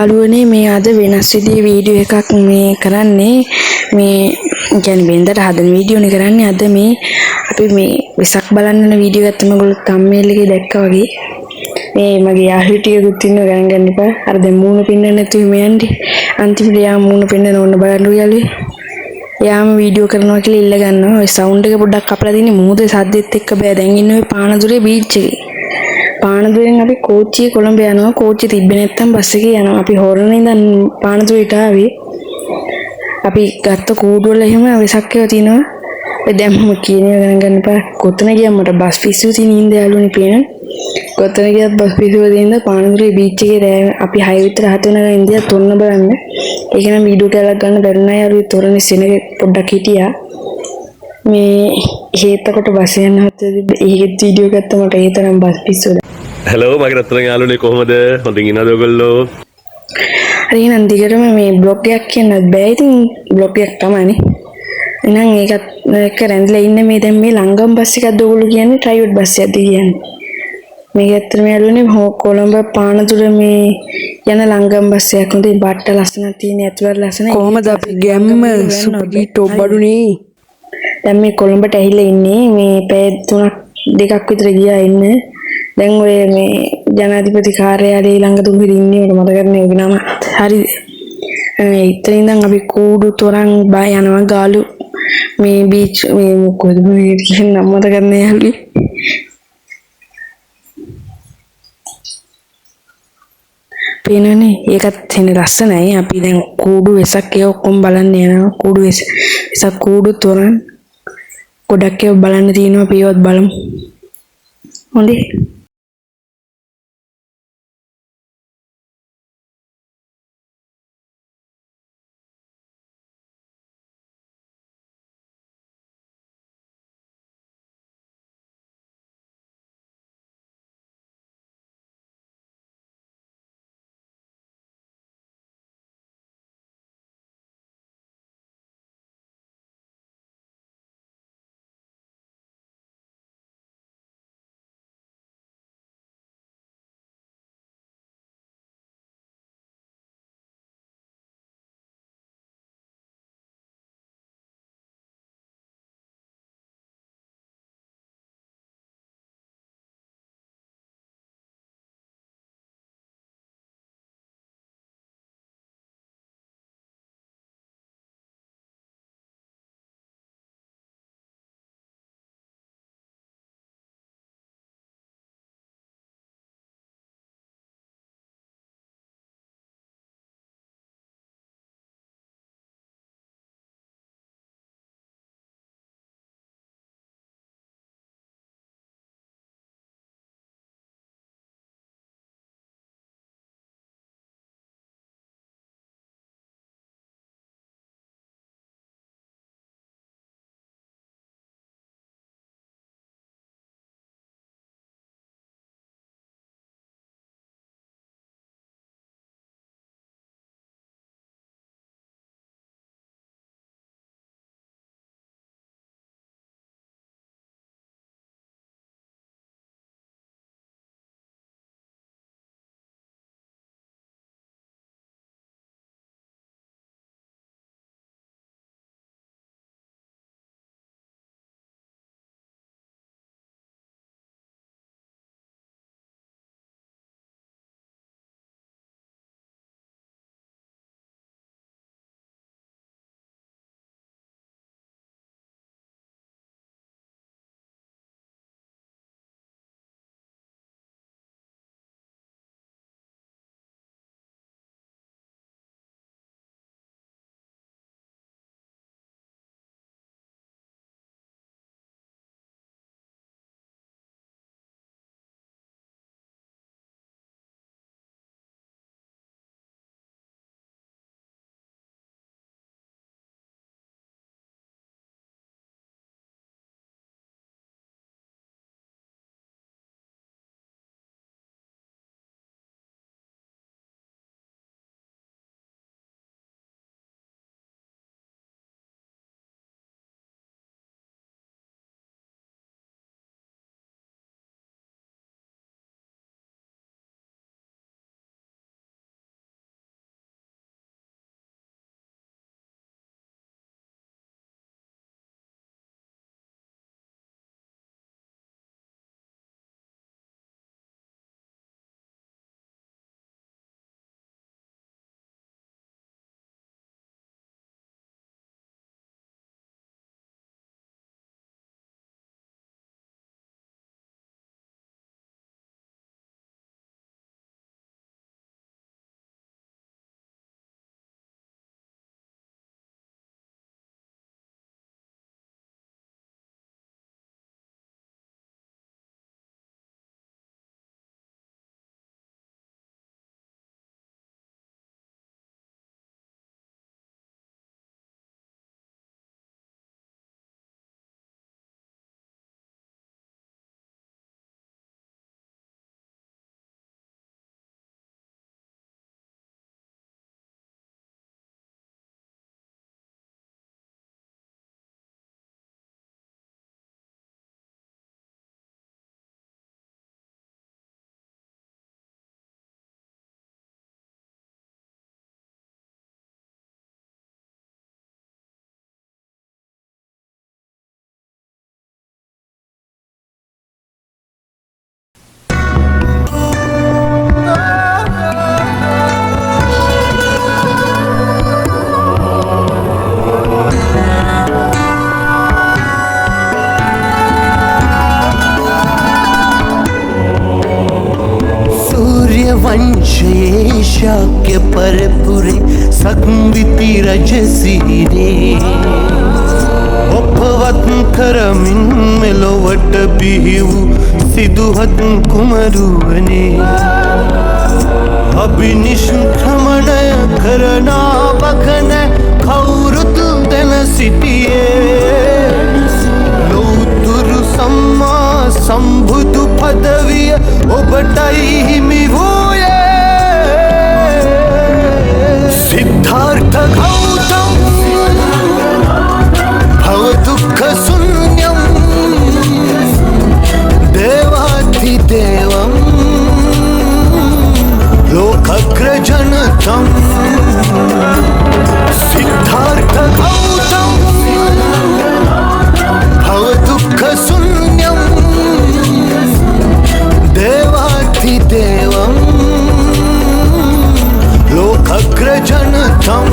යාළුවනේ මේ අද වෙනස් විදිහේ වීඩියෝ එකක් මේ කරන්නේ මේ කියන්නේ වෙනදට හදන වීඩියෝනේ කරන්නේ අද මේ අපි මේ වෙසක් බලන්න යන වීඩියෝ එකක් තමයි ඔයගොල්ලෝ thumbnail එකේ දැක්කා වගේ මේ මගේ යාළුවෝ ටිකකුත් ඉන්නවා ගණන් ගන්න එපා අර දැන් මූණ පෙන්වන්න නැතුව මේ යන්නේ අන්තිමට යා මූණ පෙන්වන්න ඕන බලන්න යාළුවේ යාම වීඩියෝ කරනවා කියලා ඉල්ල ගන්නවා ඔය සවුන්ඩ් එක පොඩ්ඩක් කපලා දින්නේ මූදේ සද්දෙත් එක්ක බෑ දැන් ඉන්නේ ඔය පානදුරේ බීච් එකේ පානදුරෙන් අපි කෝච්චියේ කොළඹ යනවා කෝච්චිය තිබ්බේ නැත්තම් බස් එකේ යනවා අපි හොරනේ ඉඳන් පානදුරේට ආවේ අපි ගත්ත කූඩු වල එහෙම වෙසක් ඒවා තියෙනවා ඒ දැන් මම කියන්නේ ගණන් ගන්න එපා කොතන ගියම් මට බස් පිස්සුව තියෙන ඉඳ යාළුවනේ පේන කොතන ගියත් බස් පිස්සුව තියෙන පානදුරේ බීච් එකේ රෑ අපි 6 විතර 7 වෙනකන් ඉඳලා තොරණ බලන්න ඒක නම් වීඩියෝ කැලක් ගන්න බැරුණා යාළුවෝ තොරණේ සෙනග පොඩ්ඩක් හිටියා මේ හේතකොට බස් යන හතේ ඒකෙත් වීඩියෝ ගත්තා මට ඒ තරම් බස් පිස්සුව හලෝ මගේ රත්තරන් යාළුවනේ කොහමද හොඳින් ඉන්නවද ඔයගොල්ලෝ හරි එහෙනම් දිගටම මේ බ්ලොග් එකක් කියන්නත් බෑ ඉතින් බ්ලොග් එකක් තමයිනේ එහෙනම් ඒකත් එක රැඳිලා ඉන්න මේ දැන් මේ ලංගම් බස් එකක්ද ඔයගොල්ලෝ කියන්නේ ප්‍රයිවට් බස් එකක්ද කියන්නේ මේක ඇත්තටම යාළුවනේ කොළඹ පානදුර මේ යන ලංගම් බස් එකක් හොඳයි බාට්ට ලස්සනක් තියෙන ඇතුළට ලස්සන කොහමද අපි ගැම්ම සුපිරි ටොප් බඩුනේ දැන් මේ කොළඹට ඇහිලා ඉන්නේ මේ පැය 3-2ක් විතර ගියා ඉන්න දැන් ඔය මේ ජනාධිපති කාර්යාලයේ ළඟ තුඹිර ඉන්නේ මට මතක නැහැ ඒ නම හරි ඉතින් ඉඳන් අපි කූඩු තොරන් බය යනවා ගාලු මේ බීච් මේ මොකද මේ කියන නම මතක නැහැ යාළුවනේ පේනනේ ඒකත් එන්නේ ලස්සනයි අපි දැන් කූඩු වෙසක් ඒ ඔක්කොම බලන්න යනවා කූඩු වෙසක් කූඩු තොරන් ගොඩක් ඒවා බලන්න තියෙනවා අපි ඒවත් බලමු හොඳේ පරපුරේ සක්විති රජසිරේ ඔපවත් කරමින් මෙලොවට බිහි වූ සිදුහත් කුමරුවනේ අභිනිෂ්ක්‍රමණය කරනා වකන කවුරුත් දැන සිටියේ ලෝතුරු සම්මා සම්බුදු පදවිය ඔබටයි හිමි වූයේ සිද්ධාර්ථ ගෞතම භව දුක්ඛ ශුන්‍යම් දේවාධිදේවම් लोकग्रजनतम सिद्धार्थ गौतम भव दुःख शून्यम देवाधिदेवम लोकग्रजनतम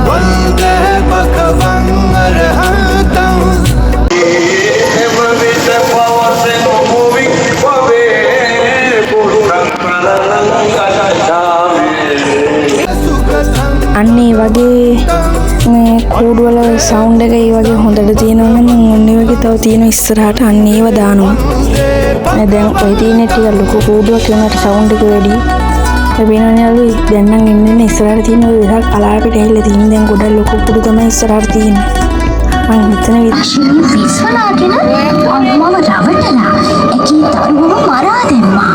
वंदे भगवं अरहतं අන්න ඒ වගේ මේ කූඩුවල සවුන්ඩ් එක ඒ වගේ හොඳට තියෙනවා නම් මම ඔන්න ඒ වගේ තව තියෙන ඉස්සරහට අන්න ඒව දානවා. දැන් ඔය තියෙන ටික ලොකු කූඩුවක් වෙනකොට සවුන්ඩ් එක වැඩි. ඒ වෙනවනේ අලු දැන් නම් ඉන්නේ ඉස්සරහට තියෙන ඔය විහාර කලාපෙට ඇවිල්ලා තියෙන දැන් ගොඩක් ලොකු කූඩු තමයි ඉස්සරහට තියෙන්නේ. මම හිතන විශ්වනාගෙන අම්මව රවටලා එකී දරුවව මරා දැම්මා.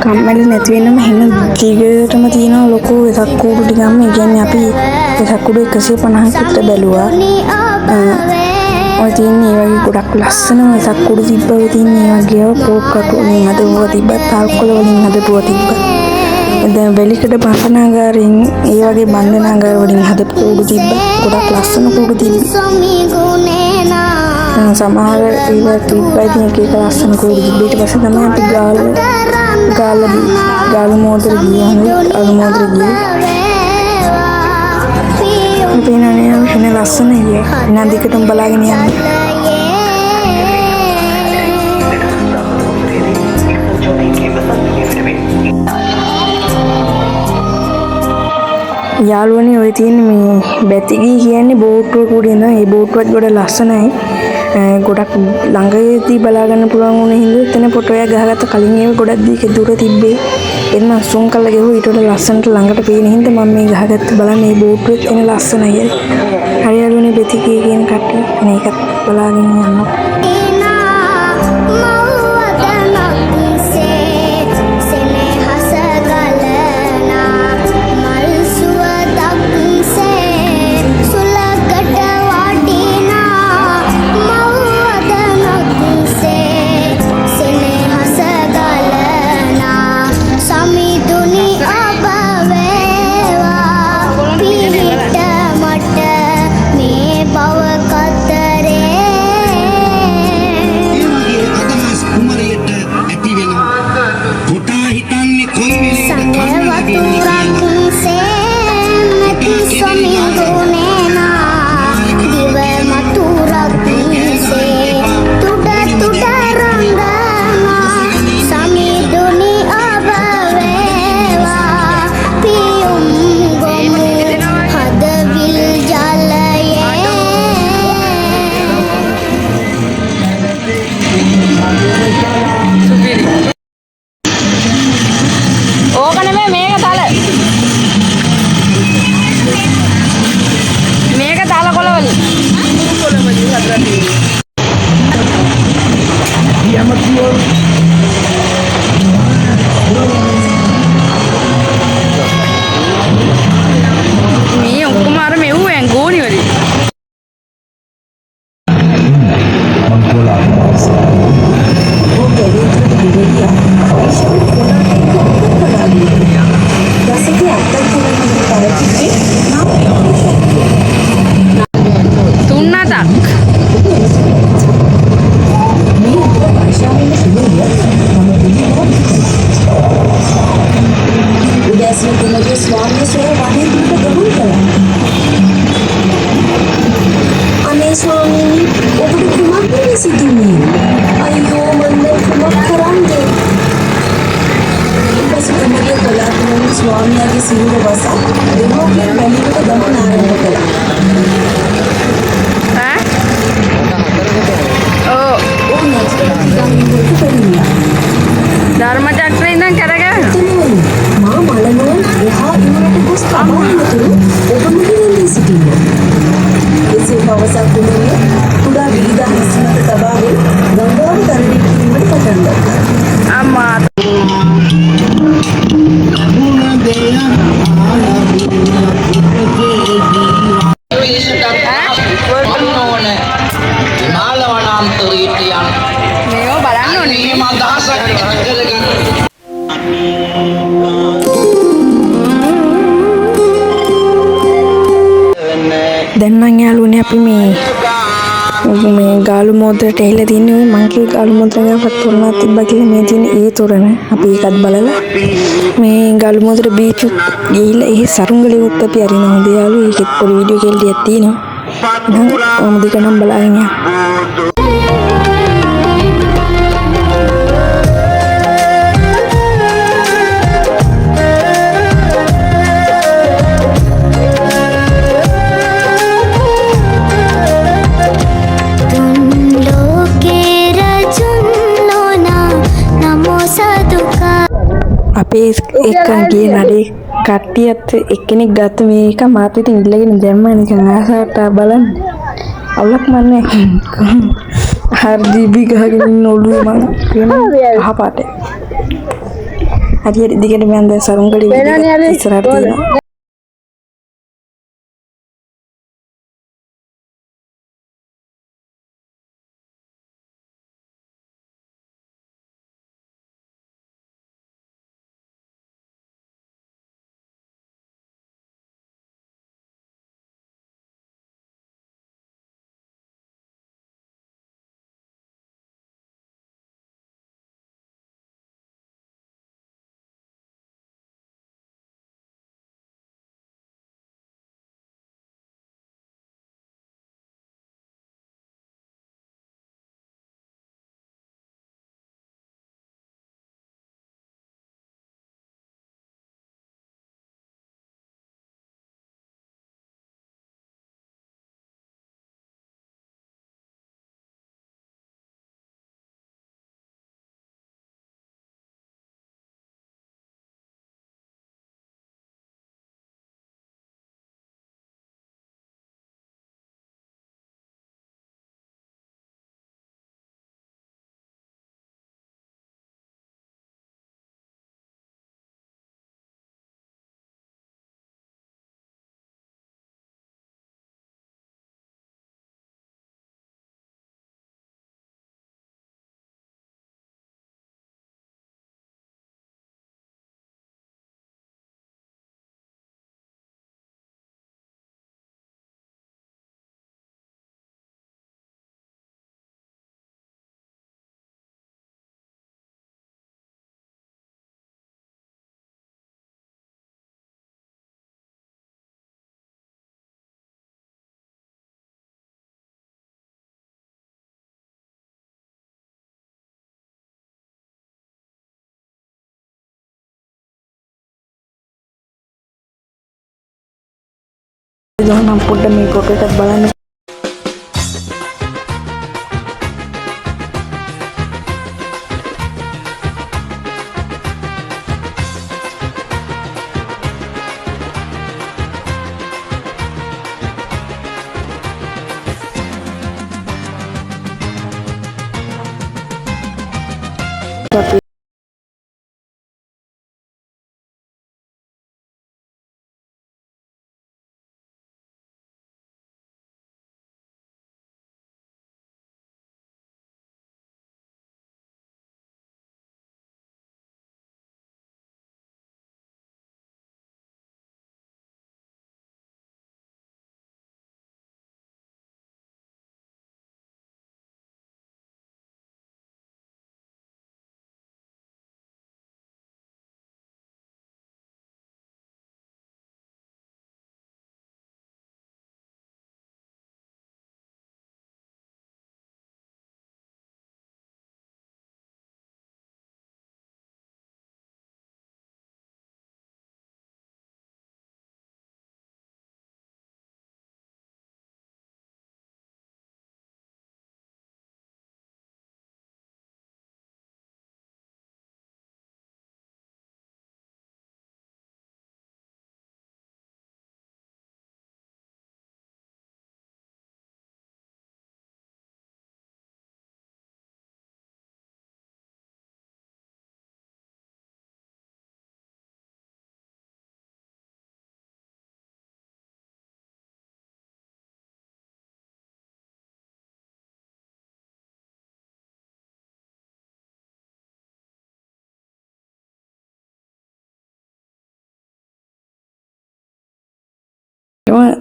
කම්මැලි නැති වෙනම හෙන දිගටම තියෙන ලොකු එකක් කූඩු ටිකක්ම ඒ කියන්නේ අපි එකක් කූඩු 150කට බැලුවා. ඔය තියෙන්නේ ඒ වගේ ගොඩක් ලස්සනම එකක් කූඩු තිබ්බා. ඔය තියෙන්නේ ඒ වගේ පොක් කටු වලින් හදපුවා තිබ්බා, තාල්කොළ වලින් හදපුවා තිබ්බා. දැන් වෙලිකඩ බන්ධනාගාරයෙන් ඒ වගේ බන්ධනාගාර වලින් හදපු කූඩු තිබ්බා. ගොඩක් ලස්සන කූඩු තිබ්බා. සමහර ඒවා තිබ්බා ඉතින් එක ලස්සන කූඩු තිබ්බා. ඊට පස්සේ තමයි අපි ගාල මෝදර ගියා. අලු මෝදර ගියේ. පේනනේ වෙන ලස්සන අයියේ. නදිකටම බලාගෙන යන්න. යාළුවනේ ඔය තියෙන මේ බැතිගී කියන්නේ බෝට්ටුවක උඩ ඉඳන් ඒ බෝට්ටුවත් ගොඩ ලස්සනයි. ගොඩක් ළඟදී බලා ගන්න පුළුවන් වුණ හින්දා එතන ෆොටෝ එක ගහගත්ත. කලින් ඒව ගොඩක් දුර තිබ්බේ. එන්න සූම් කරලා ගෙහුවා ඊට වඩා ලස්සනට ළඟට පේන හින්දා මම මේ ගහගත්ත. බලන්න මේ බෝට්ටුවෙත් එන ලස්සනයි. හරි යාළුවනේ බැතිගී කියන කට්ටිය මේකත් බලාගෙන යන්න. ස්වාමියාගේ සිරුර වසා දෙමෝපියන් වැලිකට ගමන ආරම්භ කළා. ධර්මචක්‍රේ ඉඳන් කරගෙන මා මලනුවන් එහා දුරට ගොස් පමණතුරු ඔබමුගේ සිටිනවා. එසේ පවසක් දුන්නේ කුඩා වීදා හිස්මත තබාගෙන ගංගාව තරණය කිරීමට පටන් ගත්තා. අම්මා දැන් නම් යාළුවනේ අපි මේ ගාලු මෝද්‍රට ඇහිලා තින්නේ මං කිව්ව ගාලු මෝද්‍රයකට තොරණක් තිබ්බා කියලා මේ තියෙන ඒ තොරණ අපි ඒකත් බලලා මේ ගාලු මෝද්‍ර බීච් ගිහිල්ලා ඒ සරුංගලෙවත් අපි අරින හොඳ යාළුවෝ ඒකෙත් පොඩි වීඩියෝ කෙල්ලක් තියෙනවා නම් ඔමුදික නම් බලාගෙන යන්න. අපේ එක්කන් ගිය නඩේ කට්ටියත් එක්කෙනෙක් ගත්ත මේක මාත් ඉතින් ඉල්ලගෙන දැම්මා නිකන් ආසාවට බලන්න. අවුලක් මන්නේ. RGB ගහගෙන ඉන්න ඔළුවේ මම කියන අහපාට. හරියට දිගට මම දැන් සරුංගලේ ඉස්සරහට තියෙනවා. නම් පොඩ්ඩක් මේ ෆොටෝ එකක් බලන්න.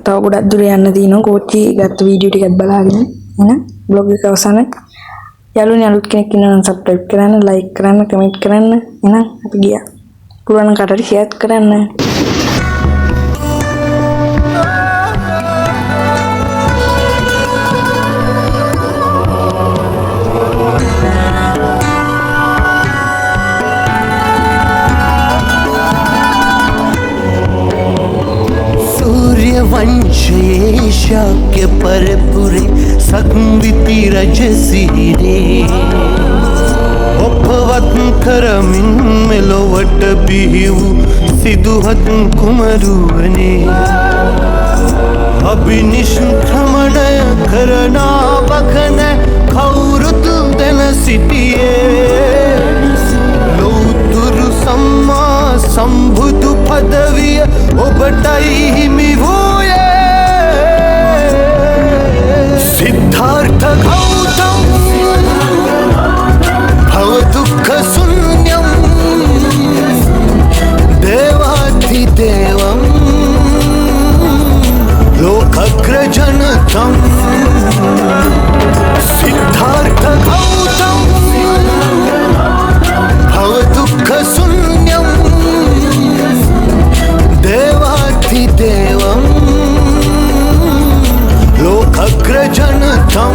තව ගොඩක් දුර යන්න තියෙනවා. කෝච්චි ගත්ත වීඩියෝ ටිකත් බලාගෙන එහෙනම් බ්ලොග් එක අවසන්. යාළුවනේ අලුත් කෙනෙක් ඉන්නවා නම් සබ්ස්ක්‍රයිබ් කරන්න, ලයික් කරන්න, කමෙන්ට් කරන්න. එහෙනම් අපි ගියා. පුළුවන් නම් කටට ෂෙයාර් කරන්න. वंशये शाक्य परपुरे संविति रजसीरे ඔපවත් කරමින් මෙලොවට බිහි වූ සිදුහත් කුමරුවනේ අභිනිෂ්ක්‍රමණය කරනා වකන කවුරුත් දැන සිටියේ ලෞතුරු සම්මා සම්බුදු පදවිය ඔබටයි හිමි වූයේ सिद्धार्थ गौतम भव दुःख शून्यं देवाधिदेवं लोकग्रजनतं सिद्धार्थ गौतम भव दुःख शून्यं देवाधिदेवं लोकग्रजनतं